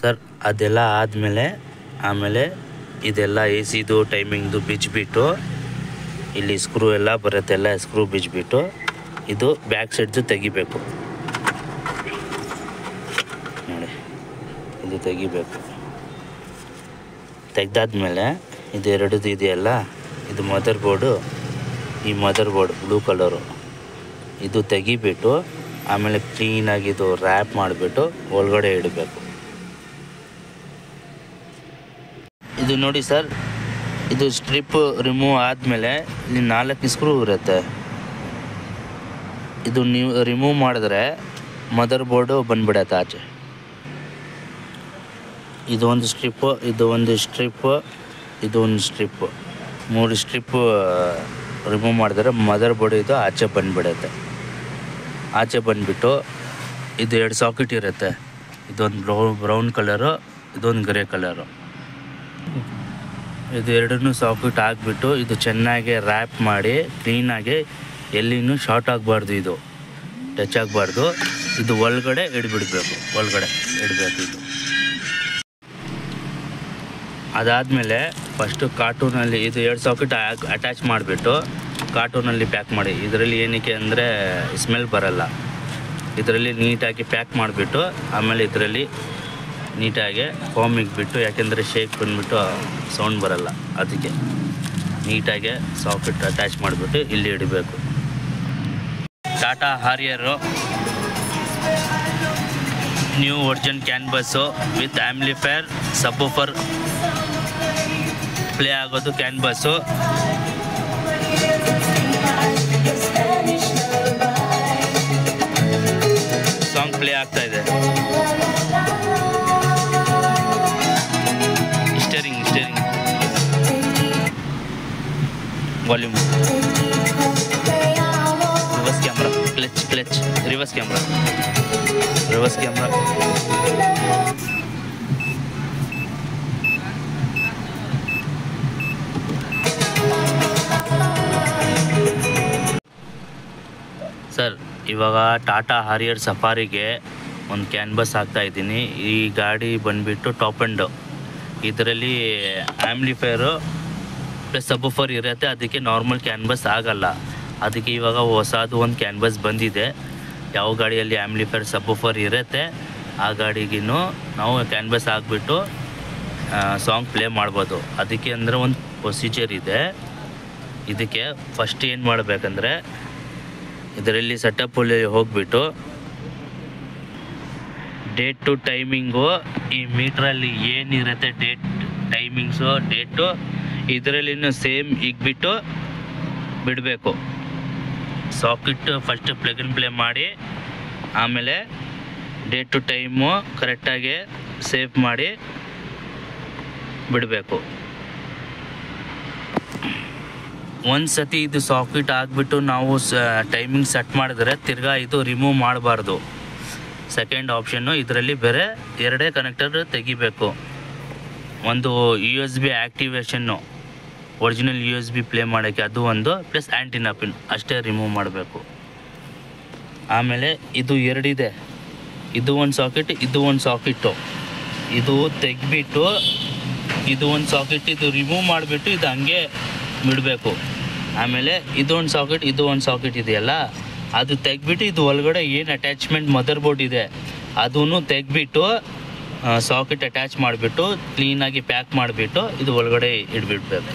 Sir ಅದೆಲ್ಲ ಆದಮೇಲೆ ಆಮೇಲೆ ಇದೆಲ್ಲ ಎ ಸಿದು ಟೈಮಿಂಗ್ದು ಬಿಚ್ಚಿಬಿಟ್ಟು ಇಲ್ಲಿ ಸ್ಕ್ರೂ ಎಲ್ಲ ಬರುತ್ತೆ, ಎಲ್ಲ ಸ್ಕ್ರೂ ಬಿಚ್ಚಿಬಿಟ್ಟು ಇದು ಬ್ಯಾಕ್ ಸೈಡ್ದು ತೆಗಿಬೇಕು ನೋಡಿ, ಇದು ತೆಗಿಬೇಕು. ತೆಗ್ದಾದ್ಮೇಲೆ ಇದು ಎರಡದು ಇದೆಯಲ್ಲ, ಇದು ಮದರ್ ಬೋರ್ಡು, ಈ ಮದರ್ ಬೋರ್ಡ್ ಬ್ಲೂ ಕಲರು, ಇದು ತೆಗಿಬಿಟ್ಟು ಆಮೇಲೆ ಕ್ಲೀನಾಗಿ ಇದು ರ್ಯಾಪ್ ಮಾಡಿಬಿಟ್ಟು ಒಳಗಡೆ ಇಡಬೇಕು. ಇದು ನೋಡಿ ಸರ್, ಇದು ಸ್ಟ್ರಿಪ್ ರಿಮೂವ್ ಆದಮೇಲೆ ಇಲ್ಲಿ 4 ಸ್ಕ್ರೂ ಇರುತ್ತೆ. ಇದು ನೀವು ರಿಮೂವ್ ಮಾಡಿದ್ರೆ ಮದರ್ ಬೋರ್ಡು ಬಂದ್ಬಿಡತ್ತೆ ಆಚೆ. ಇದು ಒಂದು ಸ್ಟ್ರಿಪ್ಪು, ಇದು ಒಂದು ಸ್ಟ್ರಿಪ್ಪು, ಇದು ಒಂದು ಸ್ಟ್ರಿಪ್ಪು, 3 ಸ್ಟ್ರಿಪ್ಪು ರಿಮೂವ್ ಮಾಡಿದ್ರೆ ಮದರ್ ಬೋರ್ಡ್ ಇದು ಆಚೆ ಬಂದುಬಿಡುತ್ತೆ. ಆಚೆ ಬಂದುಬಿಟ್ಟು ಇದು 2 ಸಾಕೆಟ್ ಇರುತ್ತೆ, ಇದೊಂದು ಬ್ರೌನ್ ಕಲರು, ಇದೊಂದು ಗ್ರೇ ಕಲರು. ಇದು ಎರಡನ್ನೂ ಸಾಕೆಟ್ ಹಾಕ್ಬಿಟ್ಟು ಇದು ಚೆನ್ನಾಗಿ ರ್ಯಾಪ್ ಮಾಡಿ ಕ್ಲೀನಾಗಿ, ಎಲ್ಲಿನೂ ಶಾರ್ಟ್ ಆಗಬಾರ್ದು, ಇದು ಟಚ್ ಆಗಬಾರ್ದು. ಇದು ಒಳಗಡೆ ಇಡಬೇಕು. ಇದು ಅದಾದಮೇಲೆ ಫಸ್ಟು ಕಾರ್ಟೂನಲ್ಲಿ ಇದು 2 ಸಾಕೆಟ್ ಅಟ್ಯಾಚ್ ಮಾಡಿಬಿಟ್ಟು ಕಾರ್ಟೂನಲ್ಲಿ ಪ್ಯಾಕ್ ಮಾಡಿ. ಇದರಲ್ಲಿ ಏನಕ್ಕೆ ಅಂದರೆ ಸ್ಮೆಲ್ ಬರಲ್ಲ. ಇದರಲ್ಲಿ ನೀಟಾಗಿ ಪ್ಯಾಕ್ ಮಾಡಿಬಿಟ್ಟು ಆಮೇಲೆ ಇದರಲ್ಲಿ ನೀಟಾಗಿ ಫಾರ್ಮ್ ಇಕ್ಬಿಟ್ಟು, ಯಾಕೆಂದರೆ ಶೇಕ್ ಬಂದುಬಿಟ್ಟು ಸೌಂಡ್ ಬರಲ್ಲ, ಅದಕ್ಕೆ ನೀಟಾಗಿ ಸಾಕೆಟ್ ಅಟ್ಯಾಚ್ ಮಾಡಿಬಿಟ್ಟು ಇಲ್ಲಿ ಇಡಬೇಕು. Tata Harrier new version canbus with amplifier, subwoofer play ಆಗೋದು ಕ್ಯಾನ್ಬಸ್ಸು. ಸಾಂಗ್ ಪ್ಲೇ ಆಗ್ತಾ ಇದೆ. Steering volume, reverse camera, clutch, reverse camera. Sir ಇವಾಗ ಟಾಟಾ ಹಾರಿಯರ್ ಸಫಾರಿಗೆ ಒಂದು ಕ್ಯಾನ್ಬಸ್ ಹಾಕ್ತಾಯಿದ್ದೀನಿ. ಈ ಗಾಡಿ ಬಂದುಬಿಟ್ಟು ಟಾಪ್ ಎಂಡು. ಇದರಲ್ಲಿ ಆಂಪ್ಲಿಫೈಯರು ಪ್ಲಸ್ ಸಬ್ವೂಫರ್ ಇರುತ್ತೆ, ಅದಕ್ಕೆ ನಾರ್ಮಲ್ ಕ್ಯಾನ್ಬಸ್ ಆಗಲ್ಲ. ಅದಕ್ಕೆ ಇವಾಗ ಹೊಸದು ಒಂದು ಕ್ಯಾನ್ಬಸ್ ಬಂದಿದೆ. ಯಾವ ಗಾಡಿಯಲ್ಲಿ ಆಂಪ್ಲಿಫೈಯರ್ ಸಬ್ವೂಫರ್ ಇರುತ್ತೆ ಆ ಗಾಡಿಗೂ ನಾವು ಕ್ಯಾನ್ಬಸ್ ಹಾಕ್ಬಿಟ್ಟು ಸಾಂಗ್ ಪ್ಲೇ ಮಾಡ್ಬೋದು. ಅದಕ್ಕೆ ಅಂದರೆ ಒಂದು ಪ್ರೊಸೀಜರ್ ಇದೆ. ಇದಕ್ಕೆ ಫಸ್ಟ್ ಏನು ಮಾಡಬೇಕಂದ್ರೆ ಇದರಲ್ಲಿ ಸೆಟಪ್ಪಲ್ಲಿ ಹೋಗಿಬಿಟ್ಟು ಡೇಟ್ ಟು ಟೈಮಿಂಗು, ಈ ಮೀಟ್ರಲ್ಲಿ ಏನಿರುತ್ತೆ ಡೇಟ್ ಟೈಮಿಂಗ್ಸು ಡೇಟು ಇದರಲ್ಲಿನೂ ಸೇಮ್ ಇಕ್ಬಿಟ್ಟು ಬಿಡಬೇಕು. Socket first plug and play ಮಾಡಿ ಆಮೇಲೆ ಡೇಟ್ ಟು ಟೈಮು ಕರೆಕ್ಟಾಗಿ ಸೇವ್ ಮಾಡಿ ಬಿಡಬೇಕು. ಒಂದು ಸತಿ ಇದು ಸಾಕೆಟ್ ಹಾಕ್ಬಿಟ್ಟು ನಾವು ಟೈಮಿಂಗ್ ಸೆಟ್ ಮಾಡಿದ್ರೆ ತಿರ್ಗಾ ಇದು ರಿಮೂವ್ ಮಾಡಬಾರ್ದು. ಸೆಕೆಂಡ್ ಆಪ್ಷನ್ನು ಇದರಲ್ಲಿ ಬೇರೆ 2 ಕನೆಕ್ಟರ್ ತೆಗಿಬೇಕು. ಒಂದು USB ಆ್ಯಕ್ಟಿವೇಷನ್ನು, ಒರಿಜಿನಲ್ USB ಪ್ಲೇ ಮಾಡೋಕ್ಕೆ ಅದು ಒಂದು, ಪ್ಲಸ್ ಆ್ಯಂಟಿನಾ ಪಿನ್ ಅಷ್ಟೇ ರಿಮೂವ್ ಮಾಡಬೇಕು. ಆಮೇಲೆ ಇದು 2 ಇದೆ, ಇದು ಒಂದು ಸಾಕೆಟ್, ಇದು ಒಂದು ಸಾಕೆಟು. ಇದು ತೆಗಿಬಿಟ್ಟು ಇದು ಒಂದು ಸಾಕೆಟ್ ಇದು ರಿಮೂವ್ ಮಾಡಿಬಿಟ್ಟು ಇದು ಹಂಗೆ ಬಿಡಬೇಕು. ಆಮೇಲೆ ಇದೊಂದು ಸಾಕೆಟ್, ಇದು ಒಂದು ಸಾಕೆಟ್ ಇದೆಯಲ್ಲ ಅದು ತೆಗ್ಬಿಟ್ಟು ಇದು ಒಳಗಡೆ ಏನು ಅಟ್ಯಾಚ್ಮೆಂಟ್ ಮದರ್ ಬೋರ್ಡ್ ಇದೆ ಅದನ್ನು ತೆಗ್ಬಿಟ್ಟು ಸಾಕೆಟ್ ಅಟ್ಯಾಚ್ ಮಾಡಿಬಿಟ್ಟು ಕ್ಲೀನಾಗಿ ಪ್ಯಾಕ್ ಮಾಡಿಬಿಟ್ಟು ಇದು ಒಳಗಡೆ ಇಟ್ಬಿಡ್ಬೇಕು.